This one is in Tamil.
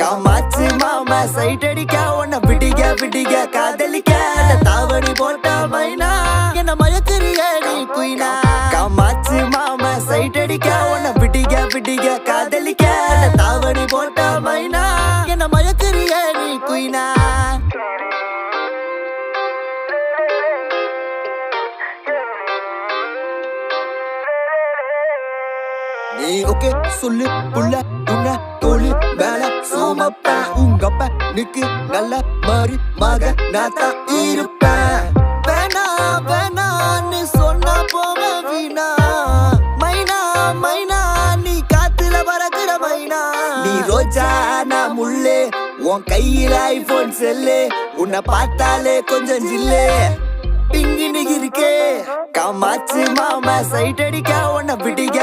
காமாச்சு மாமா சைட் அடிக்க உன்னை விடிக விடிக காதலிக்க தாவணி போட்ட மைனா என்ன மயக்கிறிய நீ குயினா. காமாச்சு மாமா சைட் அடிக்க உன்னை விடிக விடிக காதலிக்க தாவணி போட்ட மைனா என்ன மயக்கிறிய நீ குயினா. நீ ஓகே சொல்லு புள்ள உன்ன தோழி மேல சோமப்ப உங்கப்ப நிக்கு நல்ல மாதிரி மக நான் தான் இருப்பேன். வேணா வேணான்னு சொன்னா போவ வீணா மைனா மைனா நீ காத்துல பறக்குற மைனா. நீ ரோஜா நான் முள்ளு உன் கையில ஐபோன் செல்லு உன்னை பார்த்தாலே கொஞ்சம் ஜில்லு பிங்கின்னு இருக்கே. காமாச்சு மாமா சைட் அடிக்க உன்னை விடிக